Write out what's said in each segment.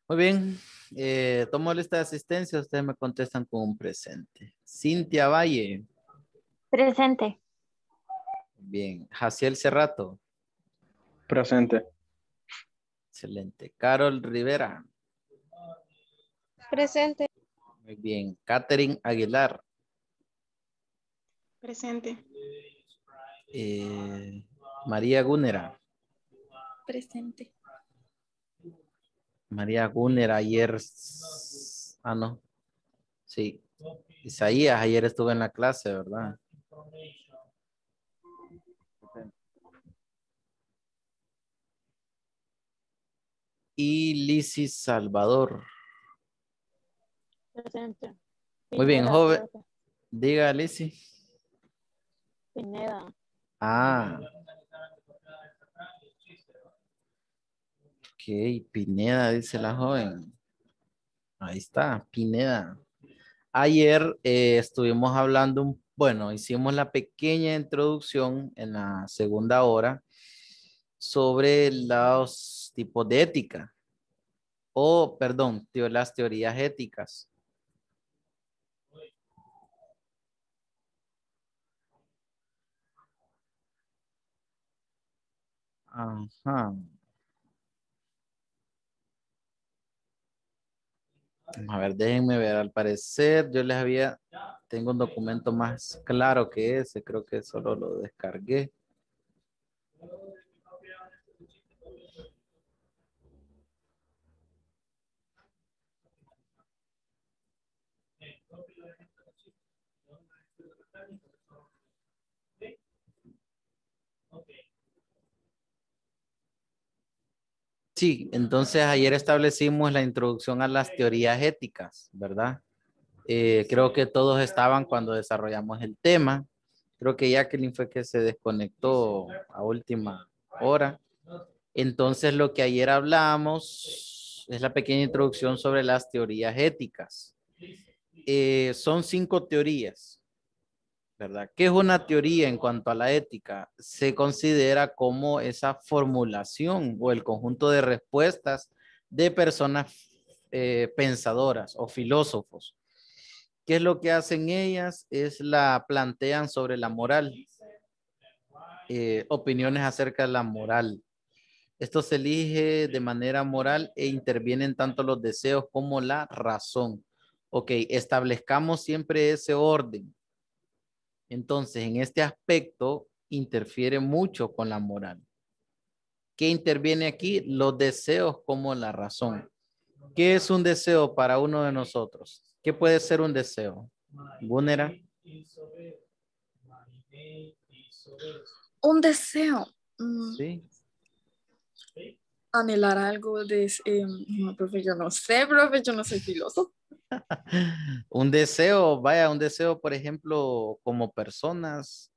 Muy bien. Tomo lista de asistencia. Ustedes me contestan con un presente. Cintia Valle. Presente. Bien. Jaciel Cerrato. Presente. Excelente. Carol Rivera. Presente. Muy bien. Catherine Aguilar. Presente. María Gúnera. Presente. María Gúnera ayer. Ah, no. Sí. Isaías ayer estuvo en la clase, ¿verdad? Y Lizy Salvador. Presente. Muy bien, Pineda, joven. creo que. Diga, Lizy. Pineda. Ah. Ok, Pineda, dice la joven. Ahí está, Pineda. Ayer estuvimos hablando, bueno, hicimos la pequeña introducción en la segunda hora sobre los tipos de ética. O, perdón, las teorías éticas. Ajá. A ver, déjenme ver. Al parecer, yo les había, tengo un documento más claro que ese. Creo que solo lo descargué. Sí, entonces ayer establecimos la introducción a las teorías éticas, ¿verdad? Creo que todos estaban cuando desarrollamos el tema. Creo que Jacqueline fue que se desconectó a última hora. Entonces lo que ayer hablamos es la pequeña introducción sobre las teorías éticas. Son 5 teorías, ¿verdad? ¿Qué es una teoría en cuanto a la ética? Se considera como esa formulación o el conjunto de respuestas de personas pensadoras o filósofos. ¿Qué es lo que hacen ellas? Es la plantean sobre la moral, opiniones acerca de la moral. Esto se elige de manera moral e intervienen tanto los deseos como la razón. Ok, establezcamos siempre ese orden. Entonces, en este aspecto, interfiere mucho con la moral. ¿Qué interviene aquí? Los deseos como la razón. ¿Qué es un deseo para uno de nosotros? ¿Qué puede ser un deseo? Gúnera. Un deseo. Sí. Anhelar algo de... no, profe, yo no sé, profe, yo no soy filósofo. Un deseo, vaya, un deseo, por ejemplo, como personas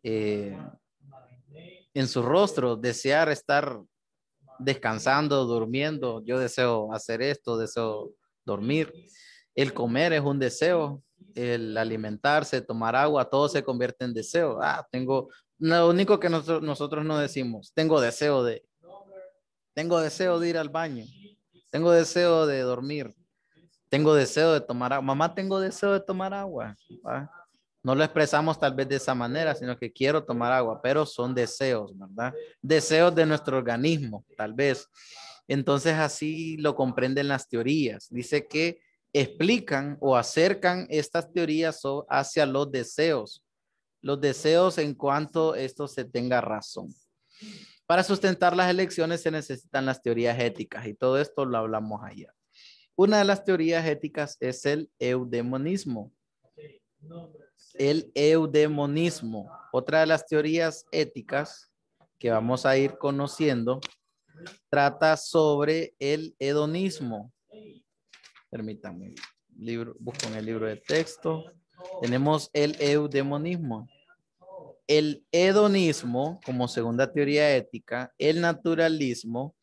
en su rostro, desear estar descansando, durmiendo. Yo deseo hacer esto, deseo dormir. El comer es un deseo, el alimentarse, tomar agua, todo se convierte en deseo. Tengo, lo único que nosotros no decimos, tengo deseo de ir al baño, tengo deseo de dormir, tengo deseo de tomar agua. Mamá, tengo deseo de tomar agua. ¿Va? No lo expresamos tal vez de esa manera, sino que quiero tomar agua, pero son deseos, ¿verdad? Deseos de nuestro organismo, tal vez. Entonces así lo comprenden las teorías. Dice que explican o acercan estas teorías hacia los deseos en cuanto esto se tenga razón. Para sustentar las elecciones se necesitan las teorías éticas y todo esto lo hablamos ayer. Una de las teorías éticas es el eudemonismo. El eudemonismo. Otra de las teorías éticas que vamos a ir conociendo trata sobre el hedonismo. Permítanme, busco en el libro de texto. Tenemos el eudemonismo. El hedonismo como segunda teoría ética, el naturalismo,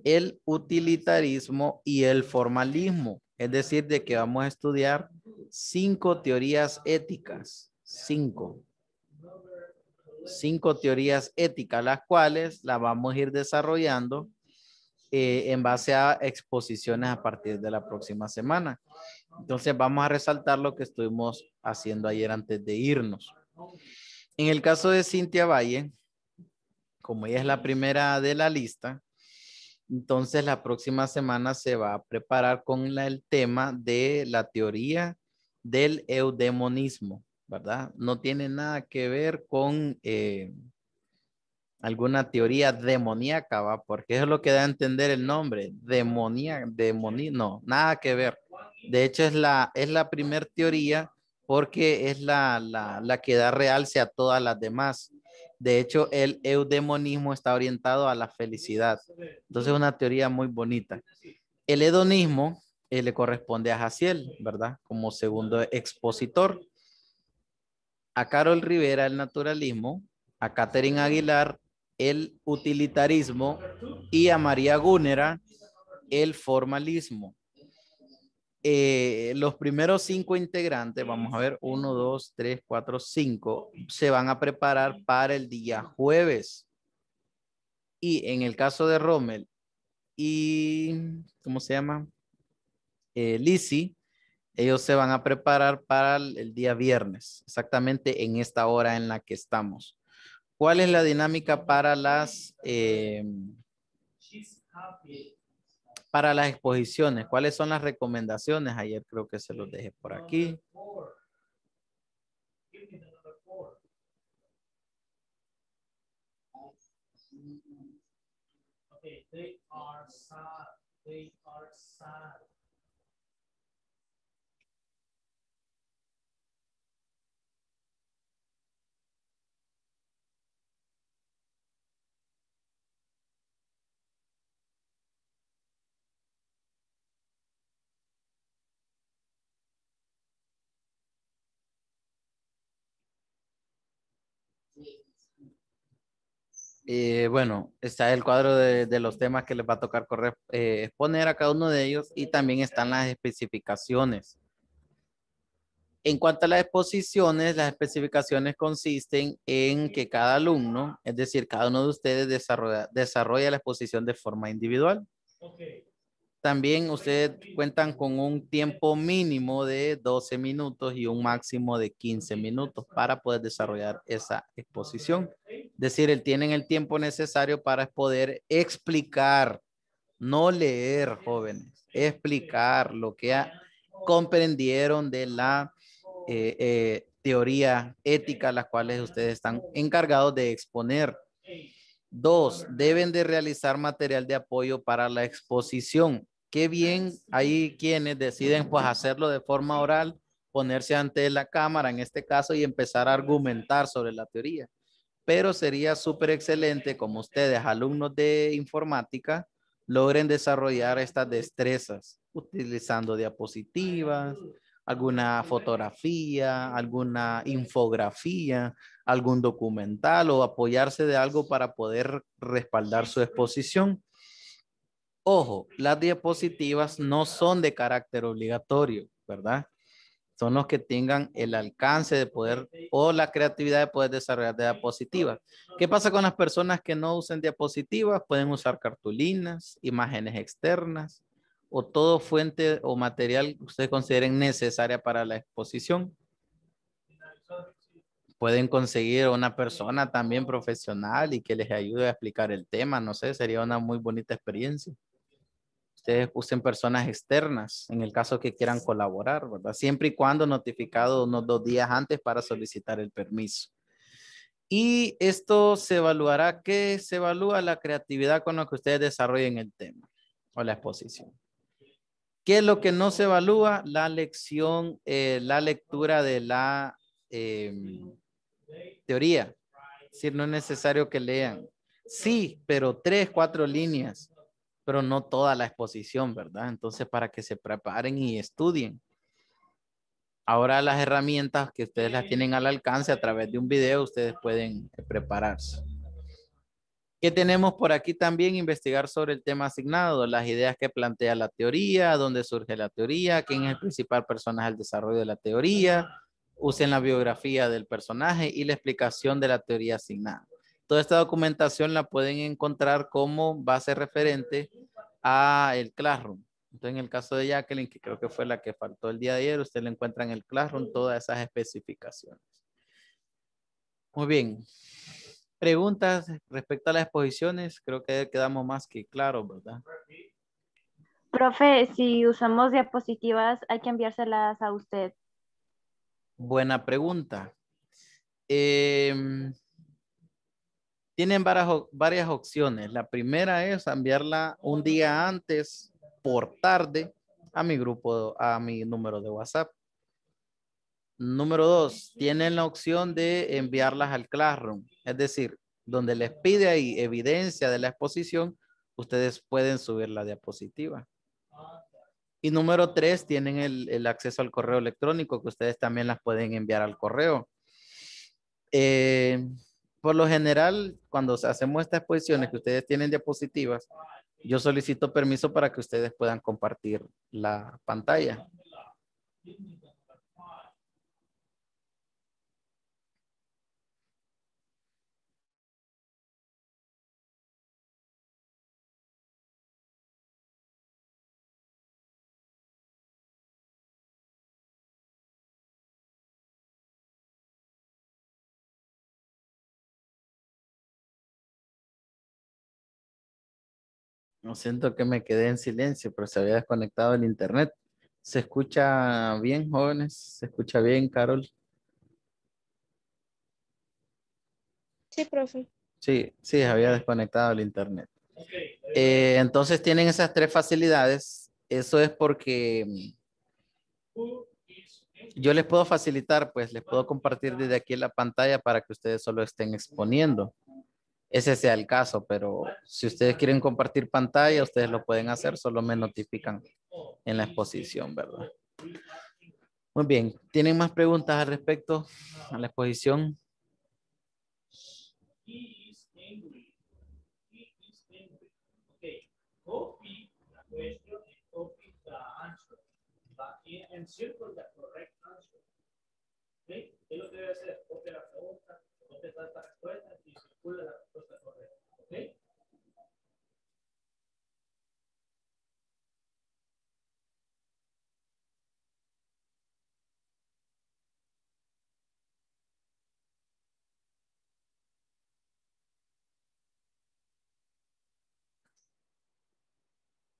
el utilitarismo y el formalismo. Es decir, de que vamos a estudiar 5 teorías éticas. 5. 5 teorías éticas, las cuales las vamos a ir desarrollando en base a exposiciones a partir de la próxima semana. Entonces vamos a resaltar lo que estuvimos haciendo ayer antes de irnos. En el caso de Cintia Valle, como ella es la primera de la lista, entonces la próxima semana se va a preparar con el tema de la teoría del eudemonismo, ¿verdad? No tiene nada que ver con alguna teoría demoníaca, ¿va? Porque eso es lo que da a entender el nombre, no, nada que ver. De hecho, es la primer teoría porque es la que da realce a todas las demás. De hecho, el eudemonismo está orientado a la felicidad. Entonces, es una teoría muy bonita. El hedonismo le corresponde a Jaciel, ¿verdad? Como segundo expositor. A Carol Rivera, el naturalismo. A Catherine Aguilar, el utilitarismo. Y a María Gúnera, el formalismo. Los primeros 5 integrantes, vamos a ver, 1, 2, 3, 4, 5, se van a preparar para el día jueves. Y en el caso de Rommel y, ¿cómo se llama? Lizzie, ellos se van a preparar para el día viernes, exactamente en esta hora en la que estamos. ¿Cuál es la dinámica para las exposiciones? ¿Cuáles son las recomendaciones? Ayer creo que se los dejé por aquí. Okay, they are sad. They are sad. Bueno, está el cuadro de los temas que les va a tocar exponer a cada uno de ellos y también están las especificaciones. En cuanto a las exposiciones, las especificaciones consisten en que cada alumno, es decir, cada uno de ustedes desarrolla la exposición de forma individual. También ustedes cuentan con un tiempo mínimo de 12 minutos y un máximo de 15 minutos para poder desarrollar esa exposición. Es decir, tienen el tiempo necesario para poder explicar, no leer, jóvenes, explicar lo que comprendieron de la teoría ética, las cuales ustedes están encargados de exponer. 2, deben de realizar material de apoyo para la exposición. Qué bien, hay quienes deciden pues hacerlo de forma oral, ponerse ante la cámara en este caso y empezar a argumentar sobre la teoría. Pero sería súper excelente como ustedes, alumnos de informática, logren desarrollar estas destrezas utilizando diapositivas, alguna fotografía, alguna infografía, algún documental o apoyarse de algo para poder respaldar su exposición. Ojo, las diapositivas no son de carácter obligatorio, ¿verdad? Son los que tengan el alcance de poder o la creatividad de poder desarrollar diapositivas. ¿Qué pasa con las personas que no usen diapositivas? Pueden usar cartulinas, imágenes externas o todo fuente o material que ustedes consideren necesaria para la exposición. Pueden conseguir una persona también profesional y que les ayude a explicar el tema. No sé, sería una muy bonita experiencia. Ustedes usen personas externas en el caso que quieran colaborar, ¿verdad? Siempre y cuando notificado unos 2 días antes para solicitar el permiso. Y esto se evaluará, ¿qué se evalúa? La creatividad con la que ustedes desarrollen el tema o la exposición. ¿Qué es lo que no se evalúa? La lección, la lectura de la teoría. Es decir, no es necesario que lean. Sí, pero 3, 4 líneas, pero no toda la exposición, ¿verdad? Entonces, para que se preparen y estudien. Ahora las herramientas que ustedes las tienen al alcance a través de un video, ustedes pueden prepararse. ¿Qué tenemos por aquí también? Investigar sobre el tema asignado, las ideas que plantea la teoría, dónde surge la teoría, quién es el principal personaje del desarrollo de la teoría, Usen la biografía del personaje y la explicación de la teoría asignada. Toda esta documentación la pueden encontrar como base referente a el Classroom. Entonces, en el caso de Jacqueline, que creo que fue la que faltó el día de ayer, usted le encuentra en el Classroom todas esas especificaciones. Muy bien. Preguntas respecto a las exposiciones, creo que quedamos más que claros, ¿verdad? Profe, si usamos diapositivas, hay que enviárselas a usted. Buena pregunta. Tienen varias opciones. La primera es enviarla un día antes, por tarde, a mi grupo, a mi número de WhatsApp. Número 2, tienen la opción de enviarlas al Classroom. Es decir, donde les pide ahí evidencia de la exposición, ustedes pueden subir la diapositiva. Y número 3, tienen el acceso al correo electrónico, que ustedes también las pueden enviar al correo. Por lo general, cuando hacemos estas exposiciones que ustedes tienen diapositivas, yo solicito permiso para que ustedes puedan compartir la pantalla. No siento que me quedé en silencio, pero se había desconectado el internet. ¿Se escucha bien, jóvenes? ¿Se escucha bien, Carol? Sí, profe. Sí, sí, había desconectado el internet. Entonces tienen esas 3 facilidades. Eso es porque yo les puedo facilitar, pues les puedo compartir desde aquí la pantalla para que ustedes solo estén exponiendo. Ese sea el caso, pero si ustedes quieren compartir pantalla, ustedes lo pueden hacer, solo me notifican en la exposición, ¿verdad? Muy bien, ¿tienen más preguntas al respecto a la exposición?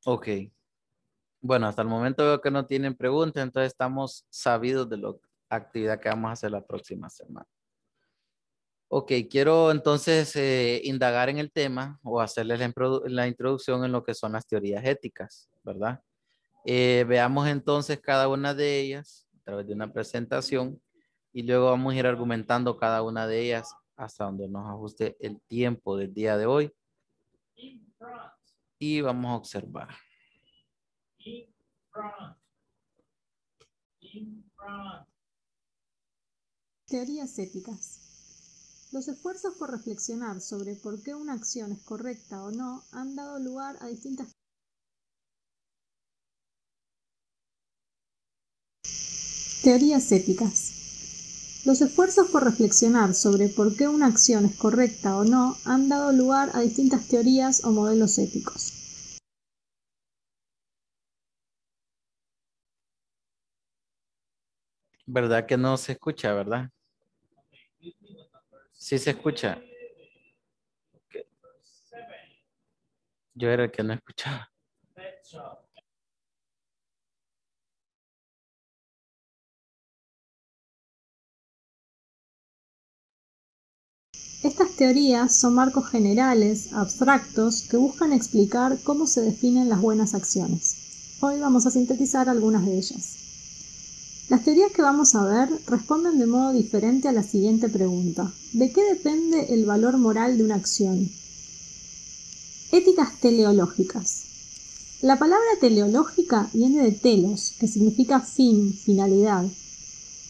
Ok. Bueno, hasta el momento veo que no tienen preguntas, entonces estamos sabidos de la actividad que vamos a hacer la próxima semana. Ok, quiero entonces indagar en el tema o hacerles la introducción en lo que son las teorías éticas, ¿verdad? Veamos entonces cada una de ellas a través de una presentación y luego vamos a ir argumentando cada una de ellas hasta donde nos ajuste el tiempo del día de hoy. Y vamos a observar. Teorías éticas. Los esfuerzos por reflexionar sobre por qué una acción es correcta o no han dado lugar a distintas teorías éticas. Los esfuerzos por reflexionar sobre por qué una acción es correcta o no han dado lugar a distintas teorías o modelos éticos. ¿Verdad que no se escucha, verdad? Sí se escucha. Okay. Yo era el que no escuchaba. Estas teorías son marcos generales, abstractos, que buscan explicar cómo se definen las buenas acciones. Hoy vamos a sintetizar algunas de ellas. Las teorías que vamos a ver responden de modo diferente a la siguiente pregunta. ¿De qué depende el valor moral de una acción? Éticas teleológicas. La palabra teleológica viene de telos, que significa fin, finalidad.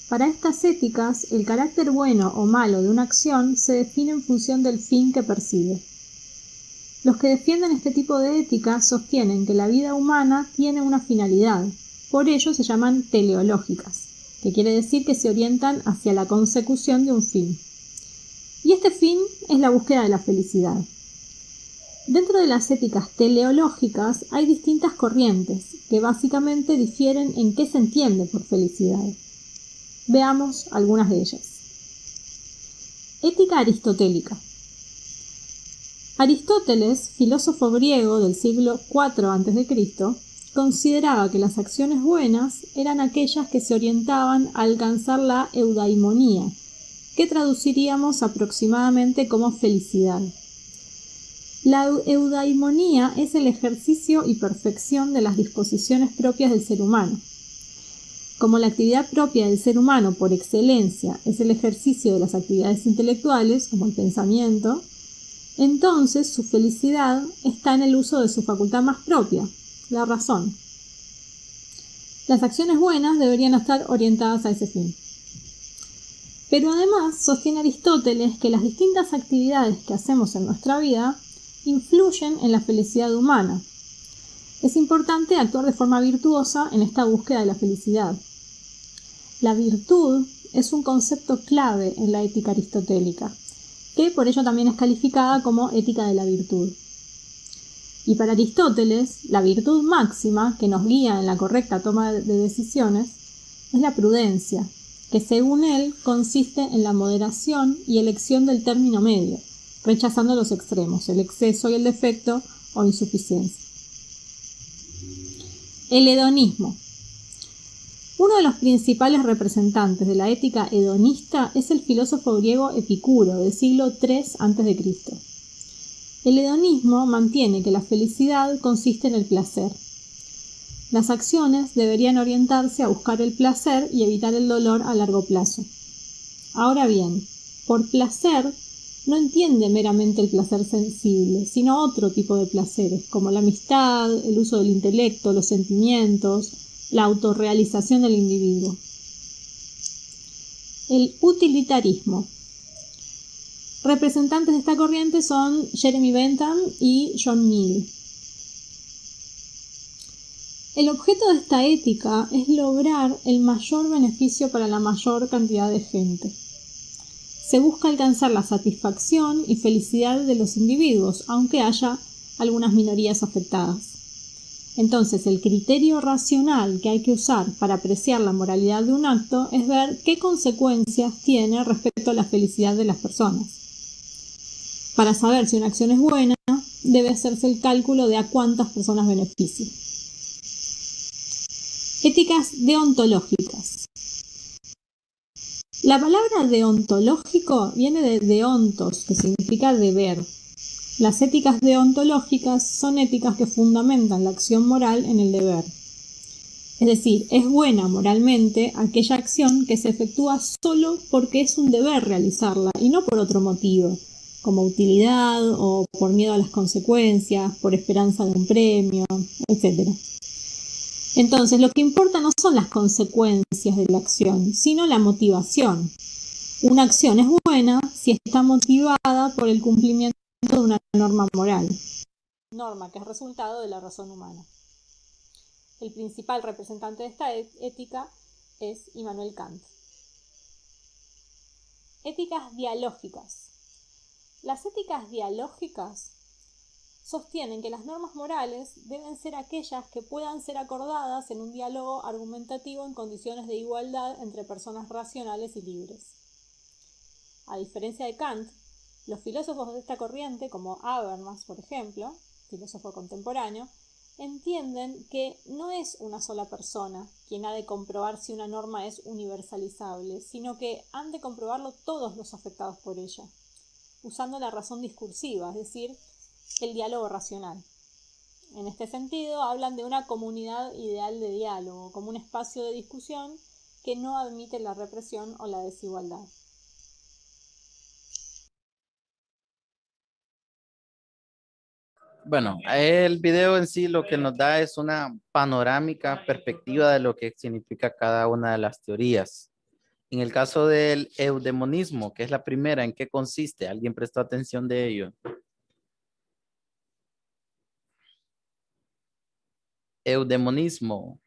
Para estas éticas, el carácter bueno o malo de una acción se define en función del fin que persigue. Los que defienden este tipo de ética sostienen que la vida humana tiene una finalidad, por ello se llaman teleológicas. que quiere decir que se orientan hacia la consecución de un fin. Y este fin es la búsqueda de la felicidad. Dentro de las éticas teleológicas hay distintas corrientes que básicamente difieren en qué se entiende por felicidad. Veamos algunas de ellas. Ética aristotélica. Aristóteles, filósofo griego del siglo IV a.C., consideraba que las acciones buenas eran aquellas que se orientaban a alcanzar la eudaimonía, que traduciríamos aproximadamente como felicidad. La eudaimonía es el ejercicio y perfección de las disposiciones propias del ser humano. Como la actividad propia del ser humano por excelencia es el ejercicio de las actividades intelectuales, como el pensamiento, entonces su felicidad está en el uso de su facultad más propia, la razón. Las acciones buenas deberían estar orientadas a ese fin. Pero además sostiene Aristóteles que las distintas actividades que hacemos en nuestra vida influyen en la felicidad humana. Es importante actuar de forma virtuosa en esta búsqueda de la felicidad. La virtud es un concepto clave en la ética aristotélica, que por ello también es calificada como ética de la virtud. Y para Aristóteles, la virtud máxima que nos guía en la correcta toma de decisiones es la prudencia, que según él consiste en la moderación y elección del término medio, rechazando los extremos, el exceso y el defecto o insuficiencia. El hedonismo. Uno de los principales representantes de la ética hedonista es el filósofo griego Epicuro, del siglo III a.C. El hedonismo mantiene que la felicidad consiste en el placer. Las acciones deberían orientarse a buscar el placer y evitar el dolor a largo plazo. Ahora bien, por placer no entiende meramente el placer sensible, sino otro tipo de placeres, como la amistad, el uso del intelecto, los sentimientos, la autorrealización del individuo. El utilitarismo. Representantes de esta corriente son Jeremy Bentham y John Mill. El objeto de esta ética es lograr el mayor beneficio para la mayor cantidad de gente. Se busca alcanzar la satisfacción y felicidad de los individuos, aunque haya algunas minorías afectadas. Entonces, el criterio racional que hay que usar para apreciar la moralidad de un acto es ver qué consecuencias tiene respecto a la felicidad de las personas. Para saber si una acción es buena, debe hacerse el cálculo de a cuántas personas beneficia. Éticas deontológicas. La palabra deontológico viene de deontos, que significa deber. Las éticas deontológicas son éticas que fundamentan la acción moral en el deber. Es decir, es buena moralmente aquella acción que se efectúa solo porque es un deber realizarla y no por otro motivo, como utilidad o por miedo a las consecuencias, por esperanza de un premio, etc. Entonces, lo que importa no son las consecuencias de la acción, sino la motivación. Una acción es buena si está motivada por el cumplimiento de una norma moral, norma que es resultado de la razón humana. El principal representante de esta ética es Immanuel Kant. Éticas dialógicas. Las éticas dialógicas sostienen que las normas morales deben ser aquellas que puedan ser acordadas en un diálogo argumentativo en condiciones de igualdad entre personas racionales y libres. A diferencia de Kant, los filósofos de esta corriente, como Habermas, por ejemplo, filósofo contemporáneo, entienden que no es una sola persona quien ha de comprobar si una norma es universalizable, sino que han de comprobarlo todos los afectados por ella, usando la razón discursiva, es decir, el diálogo racional. En este sentido, hablan de una comunidad ideal de diálogo, como un espacio de discusión que no admite la represión o la desigualdad. Bueno, el video en sí lo que nos da es una panorámica perspectiva de lo que significa cada una de las teorías. En el caso del eudemonismo, que es la primera, ¿en qué consiste? ¿Alguien prestó atención de ello? Eudemonismo.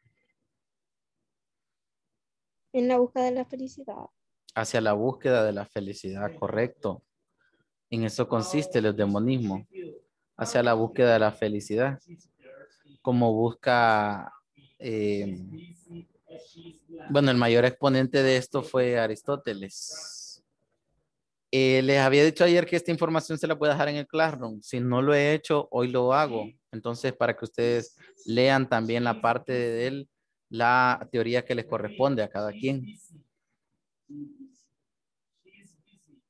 En la búsqueda de la felicidad. Hacia la búsqueda de la felicidad, correcto. En eso consiste el demonismo, hacia la búsqueda de la felicidad. Como busca, bueno, el mayor exponente de esto fue Aristóteles. Les había dicho ayer que esta información se la puedo dejar en el Classroom. Si no lo he hecho, hoy lo hago. Entonces, para que ustedes lean también la parte de él, la teoría que les corresponde a cada quien.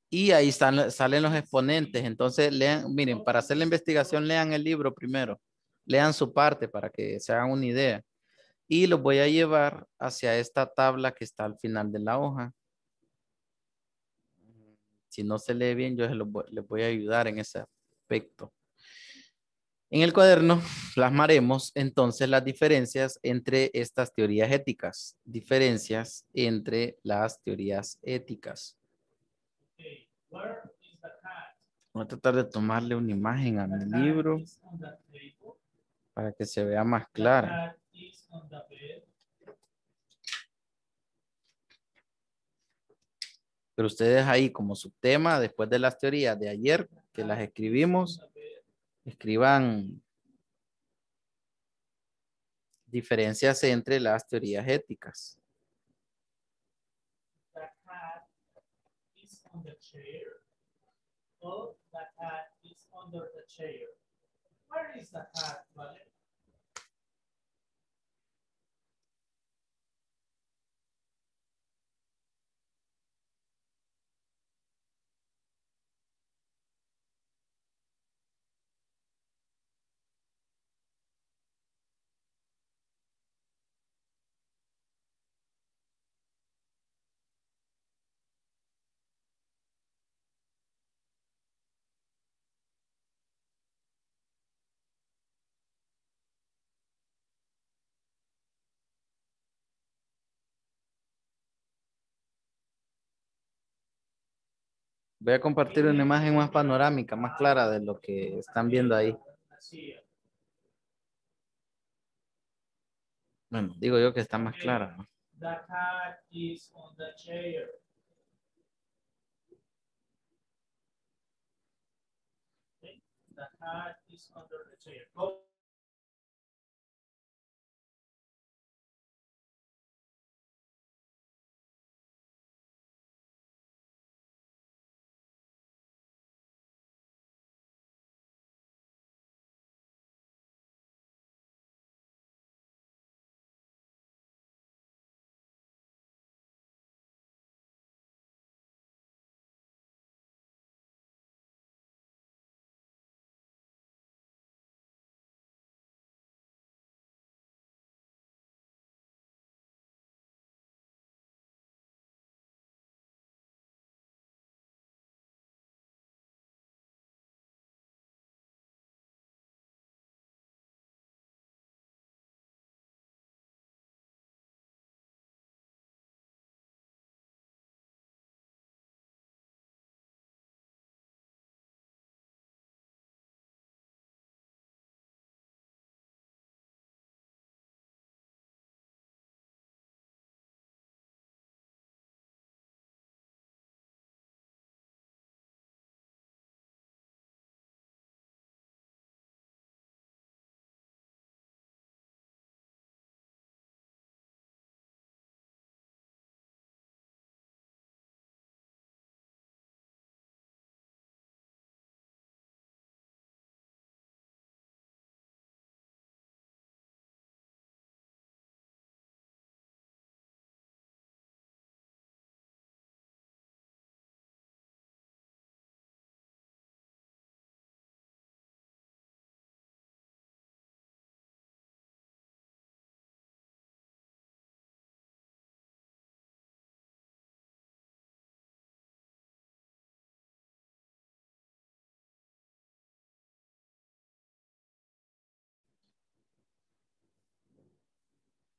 Y ahí salen los exponentes. Entonces, lean, miren, para hacer la investigación, lean el libro primero. Lean su parte para que se hagan una idea. Y los voy a llevar hacia esta tabla que está al final de la hoja. Si no se lee bien, yo les voy a ayudar en ese aspecto. En el cuaderno plasmaremos entonces las diferencias entre estas teorías éticas. Diferencias entre las teorías éticas. Voy a tratar de tomarle una imagen a mi libro para que se vea más clara. Pero ustedes ahí como su tema, después de las teorías de ayer que las escribimos, escriban diferencias entre las teorías éticas. Voy a compartir una imagen más panorámica, más clara de lo que están viendo ahí. Bueno, digo yo que está más clara, ¿no?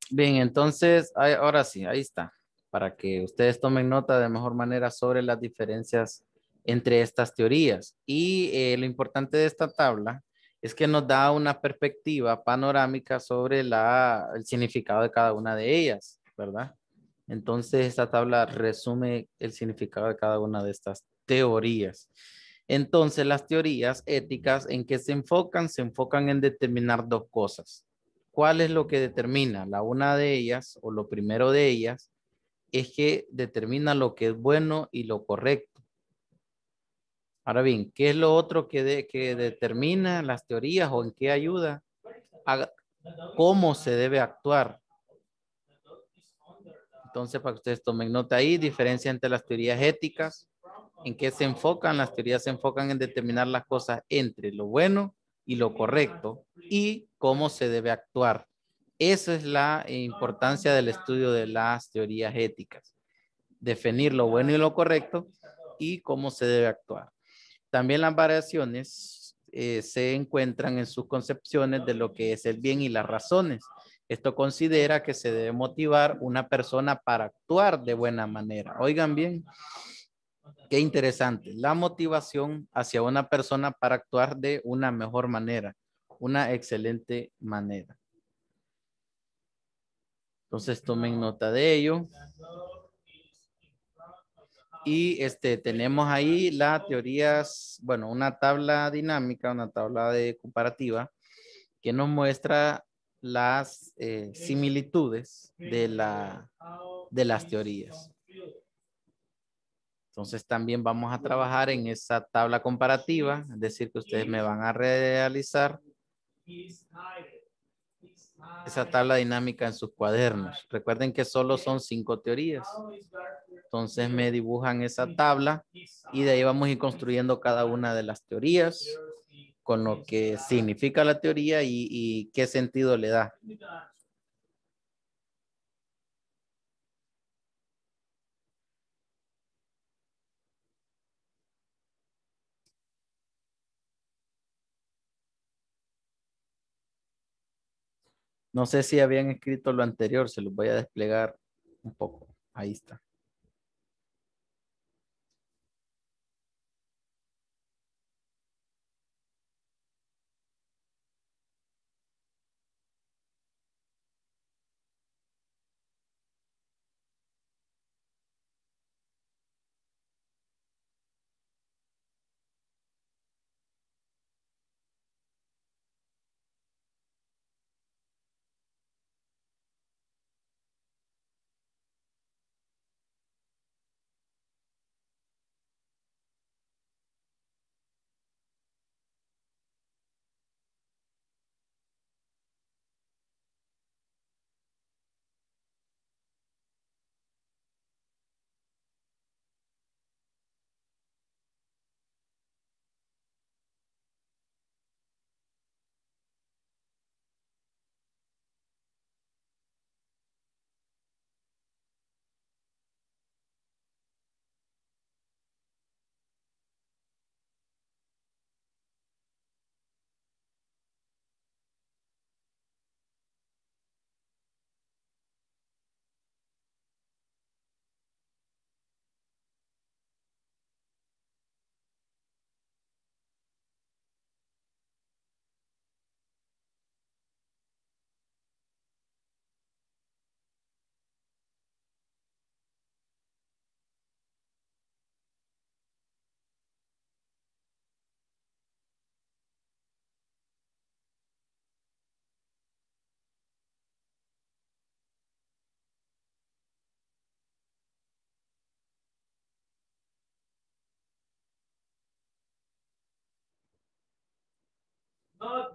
Bien, entonces, ahora sí, ahí está, para que ustedes tomen nota de mejor manera sobre las diferencias entre estas teorías. Y lo importante de esta tabla es que nos da una perspectiva panorámica sobre el significado de cada una de ellas, ¿verdad? Entonces, esta tabla resume el significado de cada una de estas teorías. Entonces, las teorías éticas, ¿en qué se enfocan? Se enfocan en determinar dos cosas. ¿Cuál es lo que determina? La una de ellas, o lo primero de ellas, es que determina lo que es bueno y lo correcto. Ahora bien, ¿qué es lo otro que determina las teorías o en qué ayuda? ¿Cómo se debe actuar? Entonces, para que ustedes tomen nota ahí, diferencia entre las teorías éticas. ¿En qué se enfocan? Las teorías se enfocan en determinar las cosas entre lo bueno y lo correcto y cómo se debe actuar. Esa es la importancia del estudio de las teorías éticas. Definir lo bueno y lo correcto y cómo se debe actuar. También las variaciones se encuentran en sus concepciones de lo que es el bien y las razones. Esto considera que se debe motivar una persona para actuar de buena manera. Oigan bien, qué interesante. La motivación hacia una persona para actuar de una mejor manera, una excelente manera. Entonces tomen nota de ello. Y tenemos ahí las teorías, bueno, una tabla dinámica, una tabla de comparativa que nos muestra las similitudes de las teorías. Entonces también vamos a trabajar en esa tabla comparativa, es decir, que ustedes me van a realizar esa tabla dinámica en sus cuadernos. Recuerden que solo son 5 teorías. Entonces me dibujan esa tabla y de ahí vamos a ir construyendo cada una de las teorías con lo que significa la teoría y qué sentido le da. No sé si habían escrito lo anterior, se los voy a desplegar un poco. Ahí está.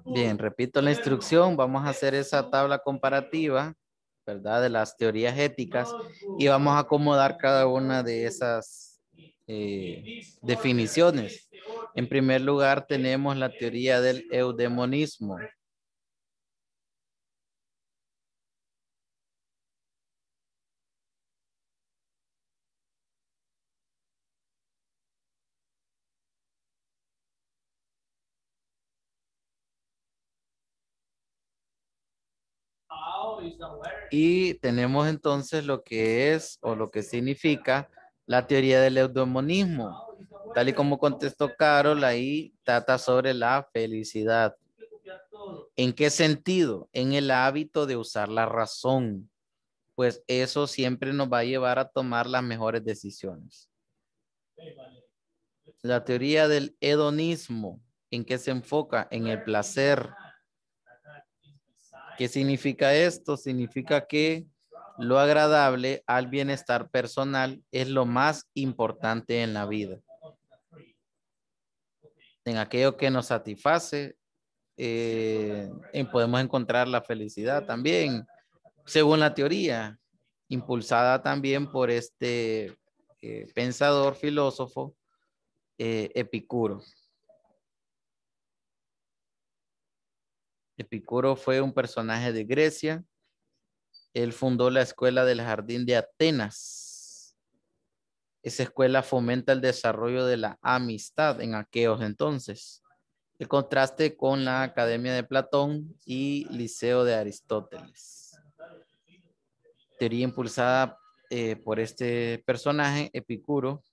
Bien, repito la instrucción. Vamos a hacer esa tabla comparativa, ¿verdad? De las teorías éticas y vamos a acomodar cada una de esas definiciones. En primer lugar, tenemos la teoría del eudemonismo. Y tenemos entonces lo que es o lo que significa la teoría del eudemonismo. Tal y como contestó Carol, ahí trata sobre la felicidad. ¿En qué sentido? En el hábito de usar la razón. pues eso siempre nos va a llevar a tomar las mejores decisiones. La teoría del hedonismo, ¿en qué se enfoca? En el placer. ¿Qué significa esto? Significa que lo agradable al bienestar personal es lo más importante en la vida. En aquello que nos satisface, podemos encontrar la felicidad también, según la teoría, impulsada también por este pensador, filósofo, Epicuro. Epicuro fue un personaje de Grecia. Él fundó la escuela del Jardín de Atenas. Esa escuela fomenta el desarrollo de la amistad en aquellos entonces. El contraste con la Academia de Platón y Liceo de Aristóteles. Teoría impulsada por este personaje, Epicuro.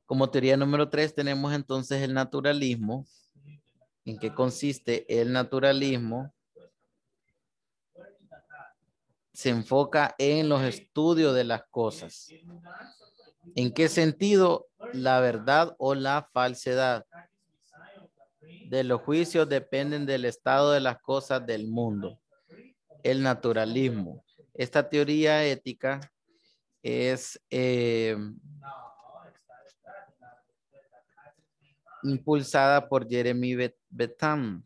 Como teoría número 3 tenemos entonces el naturalismo. ¿En qué consiste el naturalismo? Se enfoca en los estudios de las cosas. ¿En qué sentido? La verdad o la falsedad de los juicios dependen del estado de las cosas del mundo. El naturalismo. Esta teoría ética es impulsada por Jeremy Bentham.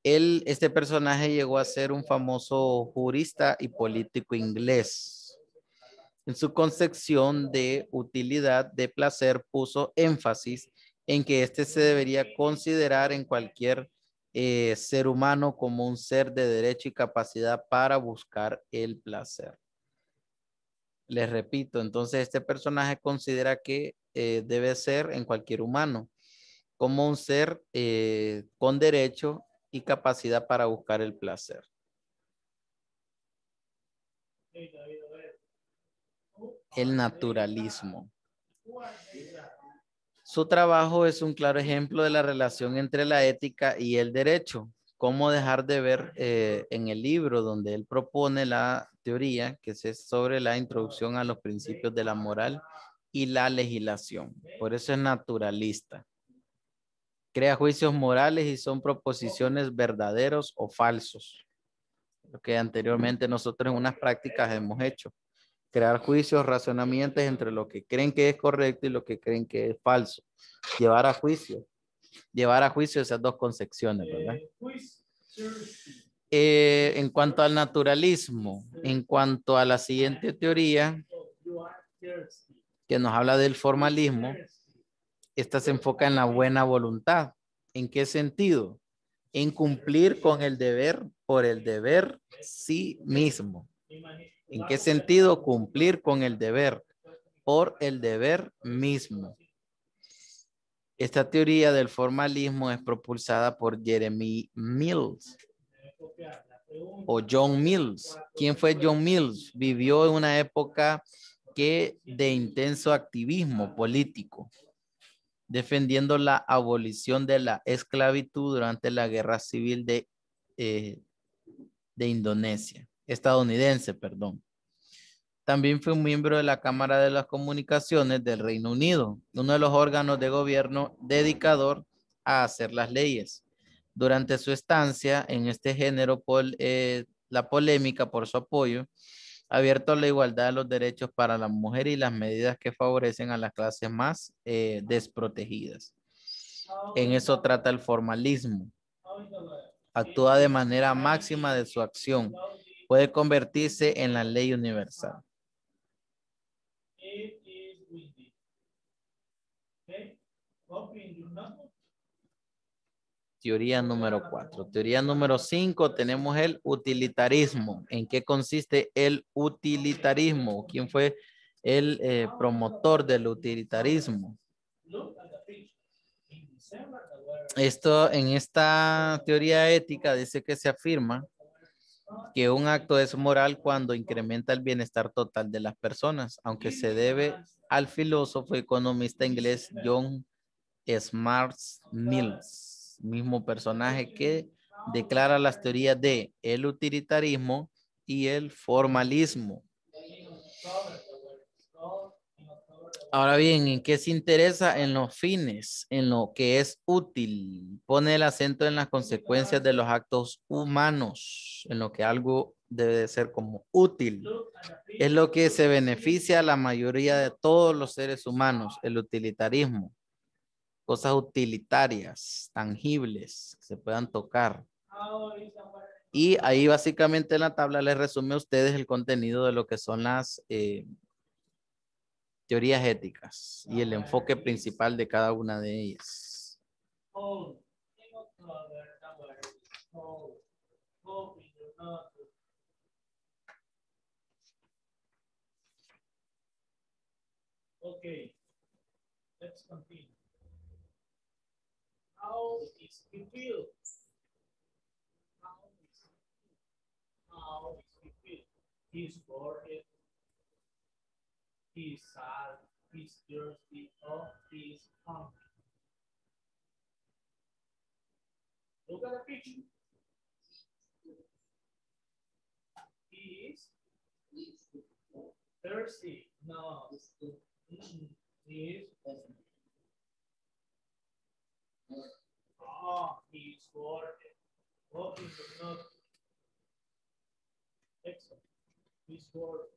Este personaje llegó a ser un famoso jurista y político inglés. En su concepción de utilidad de placer puso énfasis en que este se debería considerar en cualquier ser humano como un ser de derecho y capacidad para buscar el placer. Les repito, entonces este personaje considera que debe ser en cualquier humano como un ser con derecho y capacidad para buscar el placer. El naturalismo. Su trabajo es un claro ejemplo de la relación entre la ética y el derecho. Cómo dejar de ver en el libro donde él propone la teoría que es sobre la introducción a los principios de la moral y la legislación. Por eso es naturalista. Crea juicios morales y son proposiciones verdaderos o falsos. Lo que anteriormente nosotros en unas prácticas hemos hecho. Crear juicios, razonamientos entre lo que creen que es correcto y lo que creen que es falso. Llevar a juicio esas dos concepciones, ¿verdad? En cuanto al naturalismo, en cuanto a la siguiente teoría que nos habla del formalismo, esta se enfoca en la buena voluntad. ¿En qué sentido? En cumplir con el deber por el deber sí mismo. ¿En qué sentido? Cumplir con el deber por el deber mismo. Esta teoría del formalismo es propulsada por Jeremy Mills o John Mills. ¿Quién fue John Mills? Vivió en una época de intenso activismo político, defendiendo la abolición de la esclavitud durante la guerra civil de Indonesia, estadounidense, perdón. También fue un miembro de la Cámara de las Comunicaciones del Reino Unido, uno de los órganos de gobierno dedicador a hacer las leyes. Durante su estancia en este género, la polémica por su apoyo abierto a la igualdad de los derechos para la mujer y las medidas que favorecen a las clases más desprotegidas. En eso trata el formalismo. Actúa de manera máxima de su acción. Puede convertirse en la ley universal. Teoría número 4. Teoría número 5 tenemos el utilitarismo. ¿En qué consiste el utilitarismo? ¿Quién fue el promotor del utilitarismo? En esta teoría ética dice que se afirma que un acto es moral cuando incrementa el bienestar total de las personas, aunque se debe al filósofo y economista inglés John Stuart Mills, mismo personaje que declara las teorías de el utilitarismo y el formalismo. Ahora bien, ¿en qué se interesa? En los fines, en lo que es útil. Pone el acento en las consecuencias de los actos humanos, en lo que algo debe de ser como útil. Es lo que se beneficia a la mayoría de todos los seres humanos, el utilitarismo. Cosas utilitarias, tangibles, que se puedan tocar. Y ahí básicamente en la tabla les resume a ustedes el contenido de lo que son las teorías éticas y el enfoque principal de cada una de ellas. Okay, let's continue. How is he feel? How is he feel? He's bored. He's sad. He's thirsty. Or he's hungry. Look at the picture. He is thirsty. No. He is. Oh, he's bored. Walking the milk. Excellent. He's bored.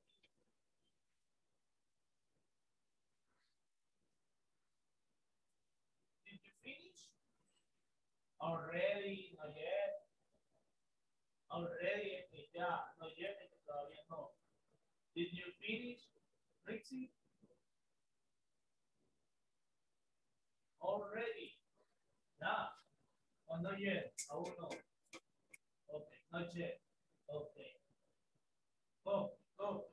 Did you finish? Already, not yet. Already, yeah, not yet, todavía no. Did you finish, Rixie? Already. Yeah. Oh, not yet. Aún no. Okay, not yet. Okay. Go, go.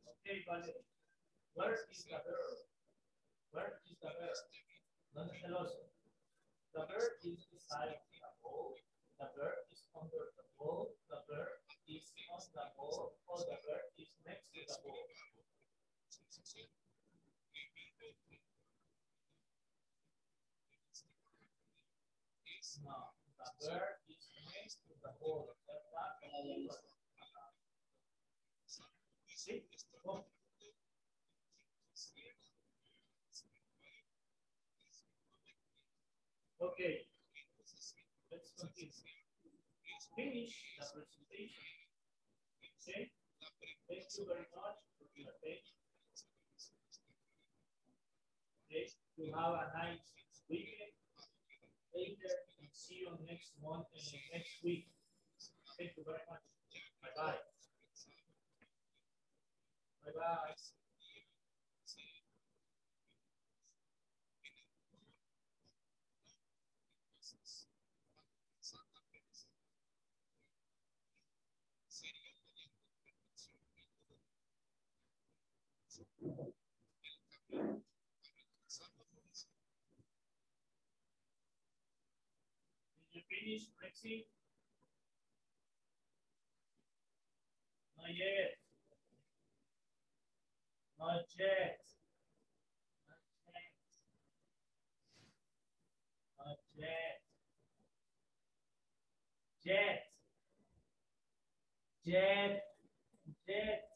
Okay, Valerie. Where is the bird? Where is the bird? ¿Dónde está el oso? The bird is beside the bowl. The bird is under the bowl. The bird is on the bowl. Or the bird is next to the bowl. No, the bird is next to the bowl. See? Oh. Okay, let's continue. Finish the presentation. Okay, thank you very much for your attention. Okay, you have a nice weekend. Later, and see you next month and next week. Thank you very much. Bye bye. Bye bye. Did you finish, Rexy? Not yet. Not yet. Not yet. Jet. Jet. Jet.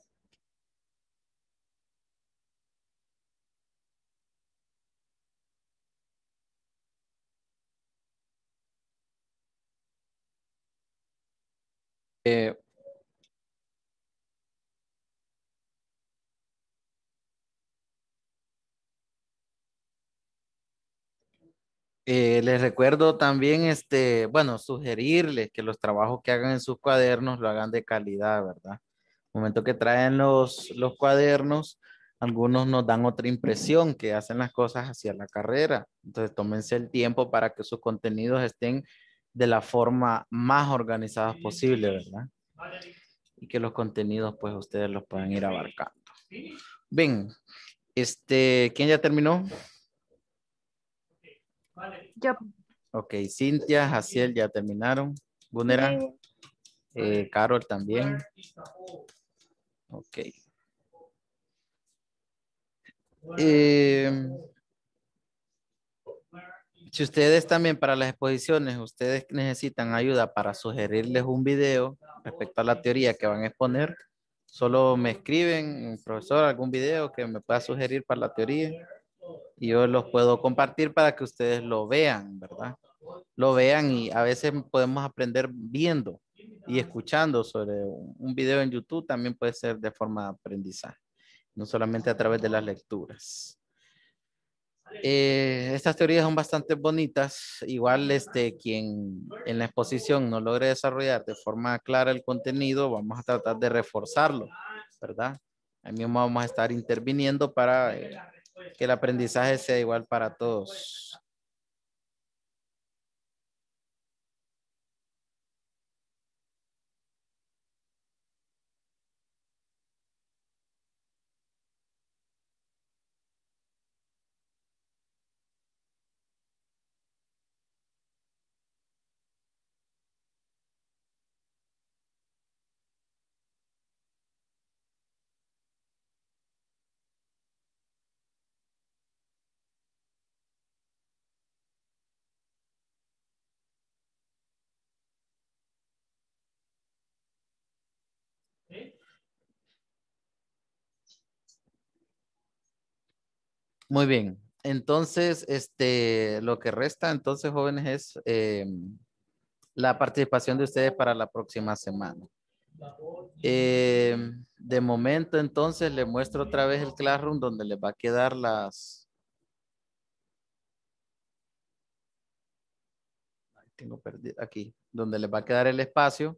Les recuerdo también, bueno, sugerirles que los trabajos que hagan en sus cuadernos lo hagan de calidad, ¿verdad? Momento que traen los cuadernos, algunos nos dan otra impresión que hacen las cosas hacia la carrera. Entonces, tómense el tiempo para que sus contenidos estén de la forma más organizada posible, ¿verdad? Y que los contenidos, pues, ustedes los puedan ir abarcando. Bien, ¿quién ya terminó? Yo. Ok, Cintia, Jaciel ya terminaron. Gunera, Carol también. Ok. Si ustedes también para las exposiciones, ustedes necesitan ayuda para sugerirles un video respecto a la teoría que van a exponer, solo me escriben, profesor, algún video que me pueda sugerir para la teoría y yo los puedo compartir para que ustedes lo vean, ¿verdad? Lo vean y a veces podemos aprender viendo y escuchando sobre un video en YouTube, también puede ser de forma de aprendizaje, no solamente a través de las lecturas. Estas teorías son bastante bonitas. Igual quien en la exposición no logre desarrollar de forma clara el contenido, vamos a tratar de reforzarlo, ¿verdad? Ahí mismo vamos a estar interviniendo para que el aprendizaje sea igual para todos. Muy bien. Entonces, lo que resta entonces, jóvenes, es la participación de ustedes para la próxima semana. De momento, entonces, les muestro otra vez el Classroom donde les va a quedar tengo perdido aquí, donde les va a quedar el espacio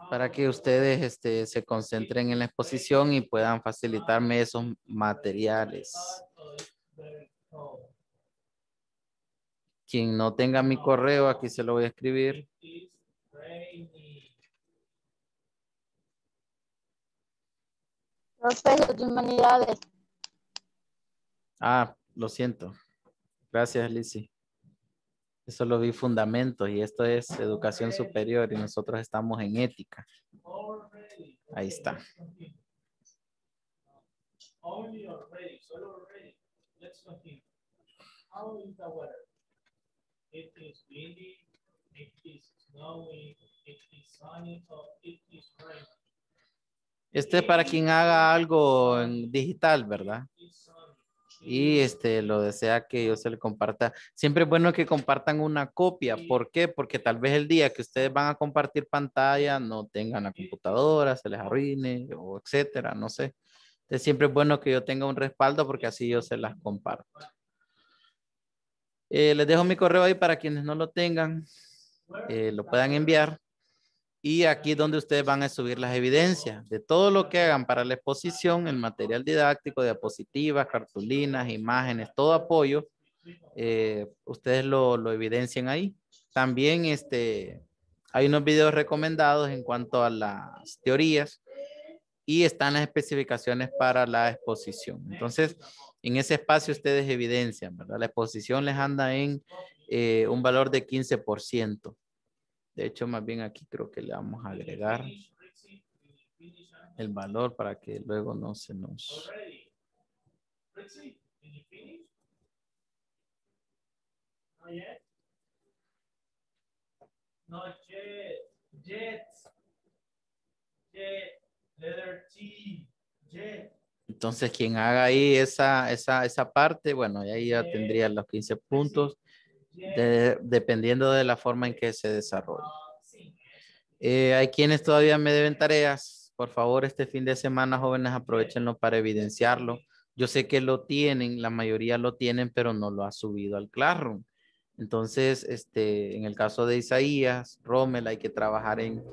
para que ustedes se concentren en la exposición y puedan facilitarme esos materiales. Quien no tenga mi correo, aquí se lo voy a escribir. Profesor de Humanidades. Ah, lo siento. Gracias, Lizzy. Eso lo vi fundamentos y esto es educación superior y nosotros estamos en ética. Ahí está. Este es para quien haga algo en digital, ¿verdad? Y lo desea que yo se le comparta. Siempre es bueno que compartan una copia. ¿Por qué? Porque tal vez el día que ustedes van a compartir pantalla no tengan la computadora, se les arruine o etcétera, no sé. Entonces siempre es bueno que yo tenga un respaldo porque así yo se las comparto. Les dejo mi correo ahí para quienes no lo tengan, lo puedan enviar. Y aquí es donde ustedes van a subir las evidencias de todo lo que hagan para la exposición, el material didáctico, diapositivas, cartulinas, imágenes, todo apoyo. Ustedes lo evidencian ahí. También hay unos videos recomendados en cuanto a las teorías y están las especificaciones para la exposición. Entonces, en ese espacio ustedes evidencian, ¿verdad? La exposición les anda en un valor de 15%. De hecho, más bien aquí creo que le vamos a agregar el valor para que luego no se nos... Entonces, quien haga ahí esa parte, bueno, ahí ya tendría los 15 puntos, dependiendo de la forma en que se desarrolle. Hay quienes todavía me deben tareas. Por favor, este fin de semana, jóvenes, aprovechenlo para evidenciarlo. Yo sé que lo tienen, la mayoría lo tienen, pero no lo ha subido al Classroom. Entonces, en el caso de Isaías, Rommel, hay que trabajar en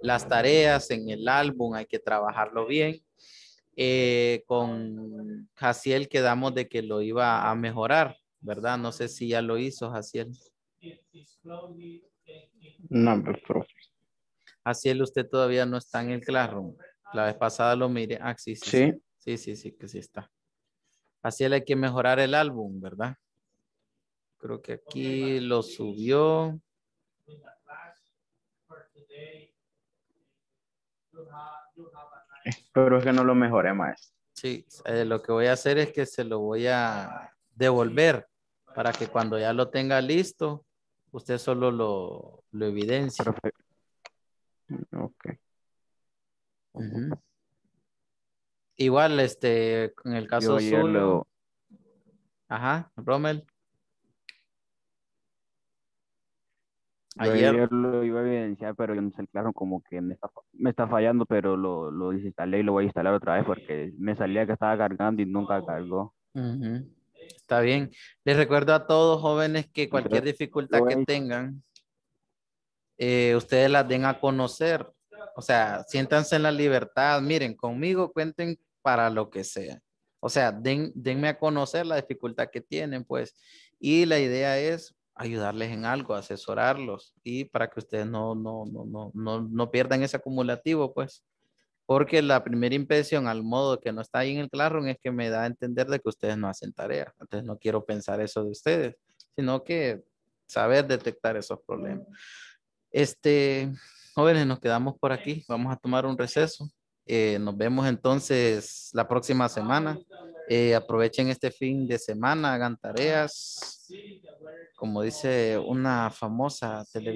las tareas, en el álbum, hay que trabajarlo bien. Con Jaciel quedamos de que lo iba a mejorar, ¿verdad? No sé si ya lo hizo, Jaciel. No, pues, profe. Jaciel, usted todavía no está en el Classroom. La vez pasada lo miré. Ah, sí, sí, sí. Sí, sí, sí, que sí está. Jaciel, hay que mejorar el álbum, ¿verdad? Creo que aquí lo subió. Pero es que no lo mejoré, maestro. Sí, lo que voy a hacer es que se lo voy a devolver para que cuando ya lo tenga listo, usted solo lo evidencie. Profe. Ok. Ujú. Igual, en el caso Yo ayer suyo. lo, Ajá, Rommel. yo Ayer. ayer lo iba a evidenciar, pero yo no sé, el Classroom como que me está fallando, pero lo desinstalé y lo voy a instalar otra vez porque me salía que estaba cargando y nunca cargó. Ujú. Está bien. Les recuerdo a todos jóvenes que cualquier Entonces, dificultad lo que voy a- tengan, ustedes las den a conocer. O sea, siéntanse en la libertad. Miren, conmigo cuenten para lo que sea. O sea, denme a conocer la dificultad que tienen, pues. Y la idea es ayudarles en algo, asesorarlos y para que ustedes no pierdan ese acumulativo, pues. Porque la primera impresión al modo que no está ahí en el Classroom es que me da a entender de que ustedes no hacen tareas. Entonces no quiero pensar eso de ustedes, sino que saber detectar esos problemas. Jóvenes, nos quedamos por aquí. Vamos a tomar un receso. Nos vemos entonces la próxima semana. Aprovechen este fin de semana, hagan tareas. Como dice una famosa televisión.